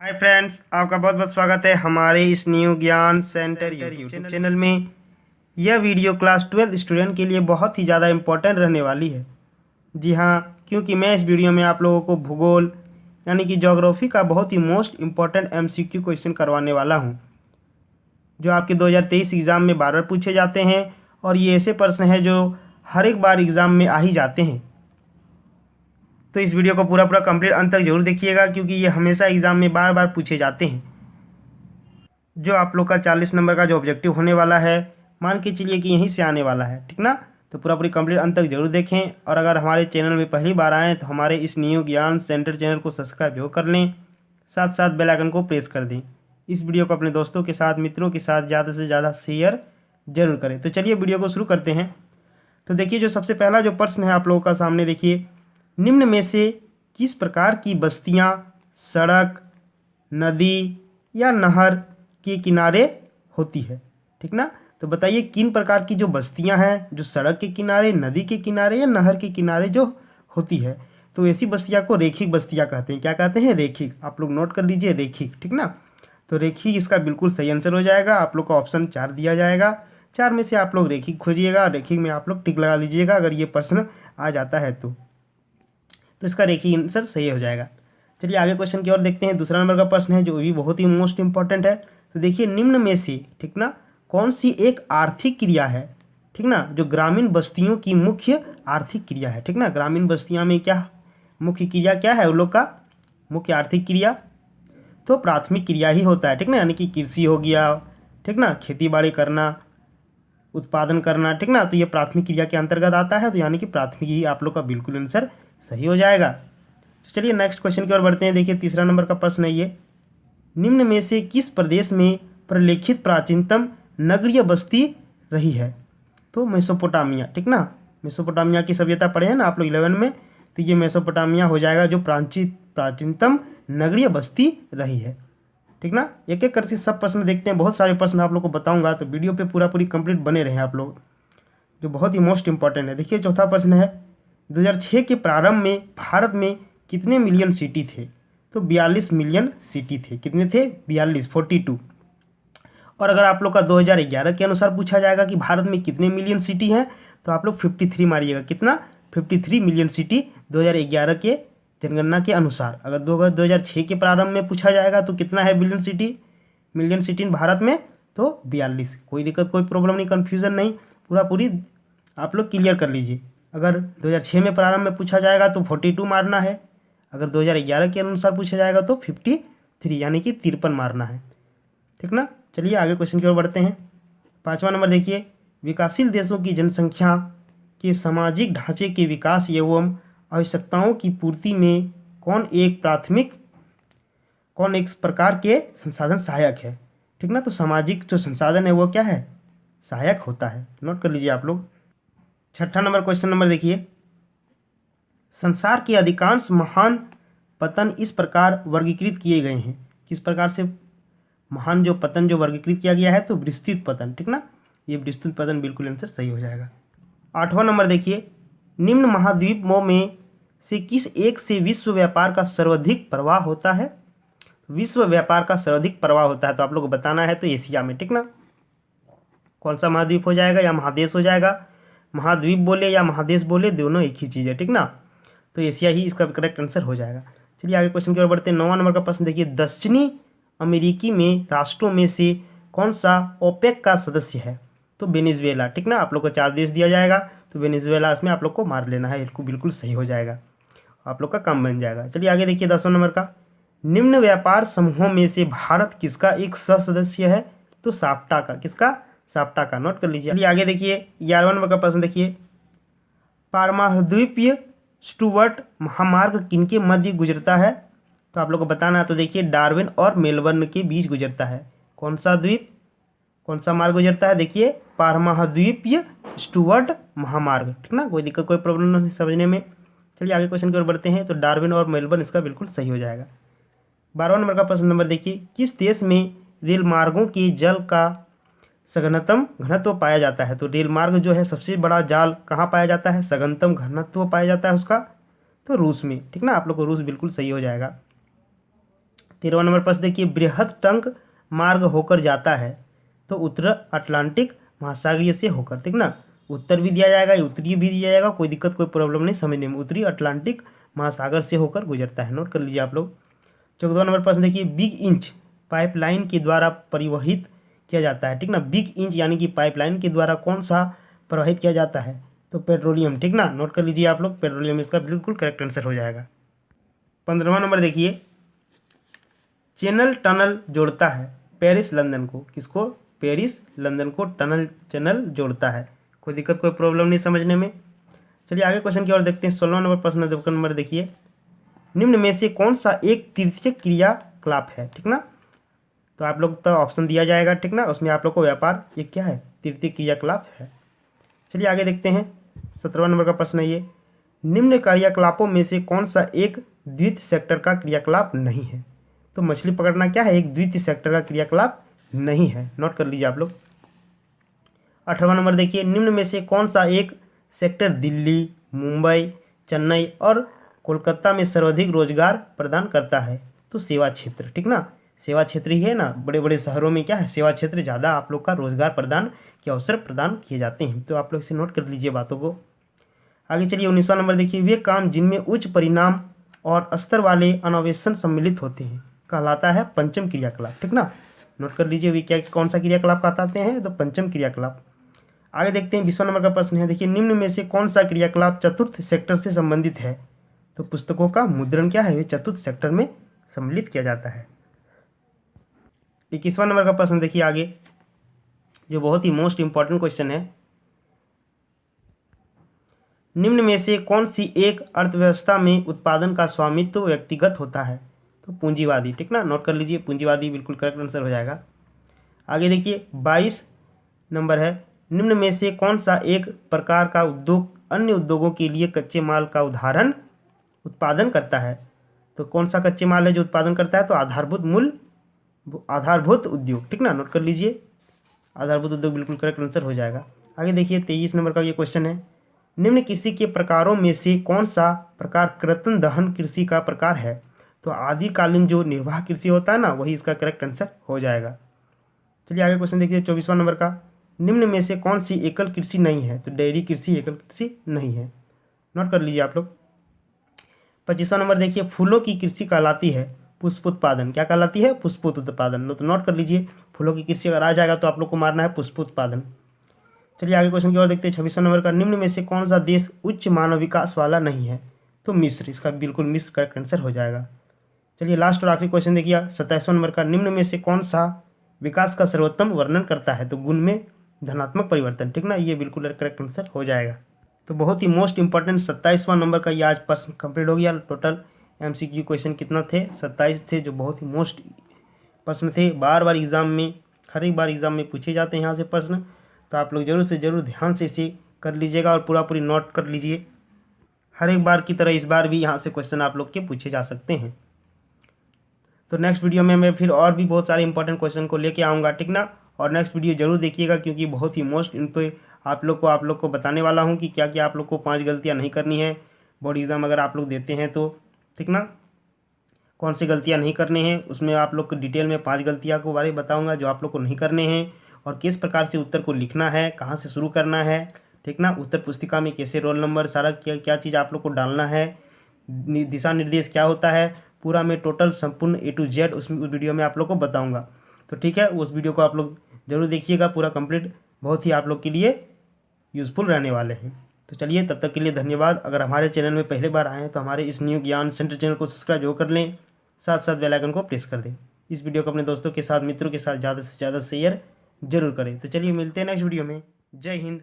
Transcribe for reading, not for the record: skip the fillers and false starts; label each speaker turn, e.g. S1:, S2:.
S1: Hi friends, आपका बहुत बहुत स्वागत है हमारे इस न्यू ज्ञान सेंटर यूट्यूब चैनल में। यह वीडियो क्लास 12 स्टूडेंट के लिए बहुत ही ज़्यादा इम्पोर्टेंट रहने वाली है। जी हाँ, क्योंकि मैं इस वीडियो में आप लोगों को भूगोल यानी कि ज्योग्राफी का बहुत ही मोस्ट इम्पॉर्टेंट MCQ क्वेश्चन करवाने वाला हूँ, जो आपके 2023 एग्ज़ाम में बार बार पूछे जाते हैं। और ये ऐसे प्रश्न हैं जो हर एक बार एग्ज़ाम में आ ही जाते हैं। तो इस वीडियो को पूरा कंप्लीट अंत तक जरूर देखिएगा, क्योंकि ये हमेशा एग्ज़ाम में बार बार पूछे जाते हैं। जो आप लोग का 40 नंबर का जो ऑब्जेक्टिव होने वाला है, मान के चलिए कि यहीं से आने वाला है, ठीक ना। तो पूरी कंप्लीट अंत तक जरूर देखें। और अगर हमारे चैनल में पहली बार आएँ तो हमारे इस न्यू ज्ञान सेंटर चैनल को सब्सक्राइब जरूर कर लें, साथ साथ बेल आइकन को प्रेस कर दें। इस वीडियो को अपने दोस्तों के साथ, मित्रों के साथ ज़्यादा से ज़्यादा शेयर जरूर करें। तो चलिए वीडियो को शुरू करते हैं। तो देखिए, जो सबसे पहला जो प्रश्न है आप लोगों का सामने, देखिए, निम्न में से किस प्रकार की बस्तियां सड़क, नदी या नहर के किनारे होती है, ठीक ना। तो बताइए किन प्रकार की जो बस्तियां हैं जो सड़क के किनारे, नदी के किनारे या नहर के किनारे जो होती है। तो ऐसी बस्तियां को रेखिक बस्तियां कहते हैं। क्या कहते हैं? रेखिक। आप लोग नोट कर लीजिए, रेखिक, ठीक ना। तो रेखिक इसका बिल्कुल सही आंसर हो जाएगा। आप लोग को ऑप्शन 4 दिया जाएगा, 4 में से आप लोग रेखिक खोजिएगा। रेखिक में आप लोग टिक लगा लीजिएगा अगर ये प्रश्न आ जाता है तो इसका रेखिक आंसर सही हो जाएगा। चलिए आगे क्वेश्चन की ओर देखते हैं। दूसरा नंबर का प्रश्न है जो भी बहुत ही मोस्ट इंपॉर्टेंट है। तो देखिए, निम्न में से, ठीक ना, कौन सी एक आर्थिक क्रिया है, ठीक ना, जो ग्रामीण बस्तियों की मुख्य आर्थिक क्रिया है, ठीक ना। ग्रामीण बस्तियों में क्या मुख्य क्रिया क्या है उन लोग का मुख्य आर्थिक क्रिया? तो प्राथमिक क्रिया ही होता है, ठीक ना। यानी कि कृषि हो गया, ठीक ना, खेती बाड़ी करना, उत्पादन करना, ठीक ना। तो ये प्राथमिक क्रिया के अंतर्गत आता है। तो यानी कि प्राथमिक ही आप लोग का बिल्कुल आंसर सही हो जाएगा। तो चलिए नेक्स्ट क्वेश्चन की ओर बढ़ते हैं। देखिए, तीसरा नंबर का प्रश्न है ये, निम्न में से किस प्रदेश में प्रलेखित प्राचीनतम नगरीय बस्ती रही है? तो मेसोपोटामिया, ठीक ना। मेसोपोटामिया की सभ्यता पढ़े हैं ना आप लोग 11 में। तो ये मेसोपोटामिया हो जाएगा जो प्राचीनतम नगरीय बस्ती रही है, ठीक ना। एक एक करके सब प्रश्न देखते हैं। बहुत सारे प्रश्न आप लोग को बताऊंगा, तो वीडियो पे पूरी कंप्लीट बने रहें आप लोग, जो बहुत ही मोस्ट इंपॉर्टेंट है। देखिए, चौथा प्रश्न है, 2006 के प्रारंभ में भारत में कितने मिलियन सिटी थे? तो 42 मिलियन सिटी थे। कितने थे? 42, 42। और अगर आप लोग का 2011 के अनुसार पूछा जाएगा कि भारत में कितने मिलियन सिटी हैं, तो आप लोग 53 मारिएगा। कितना? 53 मिलियन सिटी 2011 के जनगणना के अनुसार। अगर 2006 के प्रारंभ में पूछा जाएगा तो कितना है मिलियन सिटी भारत में? तो 42। कोई दिक्कत, कोई प्रॉब्लम नहीं, कन्फ्यूज़न नहीं, पूरी आप लोग क्लियर कर लीजिए। अगर 2006 में प्रारंभ में पूछा जाएगा तो 42 मारना है। अगर 2011 के अनुसार पूछा जाएगा तो 53 यानी कि 53 मारना है, ठीक ना। चलिए आगे क्वेश्चन की ओर बढ़ते हैं। पाँचवा नंबर देखिए, विकासशील देशों की जनसंख्या के सामाजिक ढांचे के विकास एवं आवश्यकताओं की पूर्ति में कौन एक प्रकार के संसाधन सहायक है, ठीक ना। तो सामाजिक जो संसाधन है वो क्या है? सहायक होता है। नोट कर लीजिए आप लोग। छठा नंबर क्वेश्चन नंबर देखिए, संसार के अधिकांश महान पतन इस प्रकार वर्गीकृत किए गए हैं। किस प्रकार से महान जो पतन जो वर्गीकृत किया गया है? तो विस्तृत पतन, ठीक ना। ये विस्तृत पतन बिल्कुल आंसर सही हो जाएगा। आठवां नंबर देखिए, निम्न महाद्वीपों में से किस एक से विश्व व्यापार का सर्वाधिक प्रवाह होता है? विश्व व्यापार का सर्वाधिक प्रवाह होता है, तो आप लोग को बताना है। तो एशिया में, ठीक ना। कौन सा महाद्वीप हो जाएगा या महादेश हो जाएगा? महाद्वीप बोले या महादेश बोले, दोनों एक ही चीज़ है, ठीक ना। तो एशिया ही इसका करेक्ट आंसर हो जाएगा। चलिए आगे क्वेश्चन की ओर बढ़ते हैं। 9वां नंबर का प्रश्न देखिए, दक्षिणी अमेरिकी में राष्ट्रों में से कौन सा ओपेक का सदस्य है? तो वेनेजुएला, ठीक ना। आप लोग को 4 देश दिया जाएगा, तो वेनेजुएला इसमें आप लोग को मार लेना है, इनको बिल्कुल सही हो जाएगा, आप लोग का काम बन जाएगा। चलिए आगे देखिए 10वां नंबर का, निम्न व्यापार समूहों में से भारत किसका एक सह सदस्य है? तो साफ्टा का। किसका? साफ्टा का। नोट कर लीजिए। चलिए आगे देखिए 11वां नंबर का प्रश्न देखिए, पारमाद्वीपीय स्टुअर्ट महामार्ग किनके मध्य गुजरता है? तो आप लोग को बताना है। तो देखिए, डार्विन और मेलबर्न के बीच गुजरता है। कौन सा द्वीप, कौन सा मार्ग गुजरता है? देखिए, पारमाद्वीपीय स्टुअर्ट महामार्ग, ठीक ना। कोई दिक्कत, कोई प्रॉब्लम नहीं समझने में। चलिए आगे क्वेश्चन की ओर बढ़ते हैं। तो डार्विन और मेलबर्न इसका बिल्कुल सही हो जाएगा। 12वां नंबर का प्रश्न नंबर देखिए, किस देश में रेल मार्गों के जल का सघनतम घनत्व पाया जाता है? तो रेल मार्ग जो है सबसे बड़ा जाल कहाँ पाया जाता है? सघनतम घनत्व पाया जाता है उसका, तो रूस में, ठीक ना। आप लोग को रूस बिल्कुल सही हो जाएगा। 13वां नंबर प्रश्न देखिए, बृहत्तंक मार्ग होकर जाता है तो उत्तर अटलांटिक महासागरीय से होकर, ठीक ना। उत्तर भी दिया जाएगा, उत्तरी भी दिया जाएगा, कोई दिक्कत कोई प्रॉब्लम नहीं समझने में। उत्तरी अटलांटिक महासागर से होकर गुजरता है, नोट कर लीजिए आप लोग। 14वां नंबर प्रश्न देखिए, बिग इंच पाइपलाइन के द्वारा परिवहित किया जाता है, ठीक ना। बिग इंच यानी कि पाइपलाइन के द्वारा कौन सा प्रवाहित किया जाता है, तो पेट्रोलियम, ठीक ना। नोट कर लीजिए आप लोग, पेट्रोलियम इसका बिल्कुल करेक्ट आंसर हो जाएगा। 15वां नंबर देखिए, चैनल टनल जोड़ता है पेरिस लंदन को, किसको, पेरिस लंदन को चैनल जोड़ता है, कोई दिक्कत कोई प्रॉब्लम नहीं समझने में। चलिए आगे क्वेश्चन की ओर देखते हैं। 16वां नंबर प्रश्न नंबर देखिए, निम्न में से कौन सा एक तृतीय क्रियाकलाप है, ठीक ना। तो आप लोग तो ऑप्शन दिया जाएगा, ठीक ना, उसमें आप लोग को व्यापार ये क्या है, तृतीय क्रियाकलाप है। चलिए आगे देखते हैं। 17वां नंबर का प्रश्न है ये, निम्न क्रियाकलापों में से कौन सा एक द्वितीय सेक्टर का क्रियाकलाप नहीं है, तो मछली पकड़ना क्या है, एक द्वितीय सेक्टर का क्रियाकलाप नहीं है, नोट कर लीजिए आप लोग। 18वां नंबर देखिए, निम्न में से कौन सा एक सेक्टर दिल्ली, मुंबई, चेन्नई और कोलकाता में सर्वाधिक रोजगार प्रदान करता है, तो सेवा क्षेत्र, ठीक ना। सेवा क्षेत्र ही है ना, बड़े बड़े शहरों में क्या है, सेवा क्षेत्र ज़्यादा आप लोग का रोजगार प्रदान के अवसर प्रदान किए जाते हैं, तो आप लोग इसे नोट कर लीजिए बातों को। आगे चलिए 19वां नंबर देखिए, वे काम जिनमें उच्च परिणाम और स्तर वाले अन्वेषण सम्मिलित होते हैं कहलाता है पंचम क्रियाकलाप, ठीक ना। नोट कर लीजिए वे क्या कौन सा क्रियाकलाप कहलाते हैं, तो पंचम क्रियाकलाप। आगे देखते हैं 20वां नंबर का प्रश्न है, देखिए निम्न में से कौन सा क्रियाकलाप चतुर्थ सेक्टर से संबंधित है, तो पुस्तकों का मुद्रण क्या है, चतुर्थ सेक्टर में सम्मिलित किया जाता है। 21वां नंबर का प्रश्न देखिए आगे, जो बहुत ही मोस्ट इंपॉर्टेंट क्वेश्चन है, निम्न में से कौन सी एक अर्थव्यवस्था में उत्पादन का स्वामित्व व्यक्तिगत होता है, तो पूंजीवादी, ठीक ना। नोट कर लीजिए, पूंजीवादी बिल्कुल करेक्ट आंसर हो जाएगा। आगे देखिए 22 नंबर है, निम्न में से कौन सा एक प्रकार का उद्योग अन्य उद्योगों के लिए कच्चे माल का उत्पादन करता है, तो कौन सा कच्चे माल है जो उत्पादन करता है, तो आधारभूत उद्योग, ठीक ना। नोट कर लीजिए, आधारभूत उद्योग बिल्कुल करेक्ट आंसर हो जाएगा। आगे देखिए 23 नंबर का ये क्वेश्चन है, निम्न कृषि के प्रकारों में से कौन सा प्रकार कृत्रिम दहन कृषि का प्रकार है, तो आदिकालीन जो निर्वाह कृषि होता है ना, वही इसका करेक्ट आंसर हो जाएगा। चलिए आगे क्वेश्चन देखिए 24वां नंबर का, निम्न में से कौन सी एकल कृषि नहीं है, तो डेयरी कृषि एकल कृषि नहीं है, नोट कर लीजिए आप लोग। 25वां नंबर देखिए, फूलों की कृषि कहलाती है पुष्पोत्पादन, क्या कहलाती है, पुष्पोत्पादन, तो नोट कर लीजिए, फूलों की कृषि अगर आ जाएगा तो आप लोग को मारना है पुष्पोत्पादन। चलिए आगे क्वेश्चन की ओर देखते हैं। 26वां नंबर का, निम्न में से कौन सा देश उच्च मानव विकास वाला नहीं है, तो मिस्र, इसका बिल्कुल मिस्र करेक्ट आंसर हो जाएगा। चलिए लास्ट और आखिरी क्वेश्चन देखिए 27वां नंबर का, निम्न में से कौन सा विकास का सर्वोत्तम वर्णन करता है, तो गुण में धनात्मक परिवर्तन, ठीक ना, ये बिल्कुल करेक्ट आंसर हो जाएगा। तो बहुत ही मोस्ट इंपॉर्टेंट 27वां नंबर का ये आज प्रश्न कंप्लीट हो गया। टोटल MCQ क्वेश्चन कितना थे, 27 थे, जो बहुत ही मोस्ट प्रश्न थे, बार बार एग्जाम में, हर एक बार एग्जाम में पूछे जाते हैं यहाँ से प्रश्न, तो आप लोग जरूर से जरूर ध्यान से इसे कर लीजिएगा और पूरी नोट कर लीजिए। हर एक बार की तरह इस बार भी यहाँ से क्वेश्चन आप लोग के पूछे जा सकते हैं। तो नेक्स्ट वीडियो में मैं फिर और भी बहुत सारे इंपॉर्टेंट क्वेश्चन को लेके आऊँगा, ठीक ना। और नेक्स्ट वीडियो जरूर देखिएगा, क्योंकि बहुत ही मोस्ट इन पर आप लोग को बताने वाला हूँ कि क्या क्या आप लोग को 5 गलतियाँ नहीं करनी है बोर्ड एग्ज़ाम अगर आप लोग देते हैं तो, ठीक ना। कौन सी गलतियाँ नहीं करने हैं, उसमें आप लोग को डिटेल में 5 गलतियाँ को बारे में बताऊँगा जो आप लोग को नहीं करने हैं, और किस प्रकार से उत्तर को लिखना है, कहाँ से शुरू करना है, ठीक ना। उत्तर पुस्तिका में कैसे रोल नंबर सारा क्या क्या चीज़ आप लोग को डालना है, दिशा निर्देश क्या होता है, पूरा मैं टोटल संपूर्ण A to Z उस वीडियो में आप लोग को बताऊंगा। तो ठीक है, उस वीडियो को आप लोग जरूर देखिएगा, पूरा कंप्लीट, बहुत ही आप लोग के लिए यूज़फुल रहने वाले हैं। तो चलिए तब तक के लिए धन्यवाद। अगर हमारे चैनल में पहले बार आए हैं तो हमारे इस न्यू ज्ञान सेंटर चैनल को सब्सक्राइब जरूर कर लें, साथ साथ बेल आइकन को प्रेस कर दें। इस वीडियो को अपने दोस्तों के साथ, मित्रों के साथ ज़्यादा से ज़्यादा शेयर जरूर करें। तो चलिए मिलते हैं नेक्स्ट वीडियो में। जय हिंद।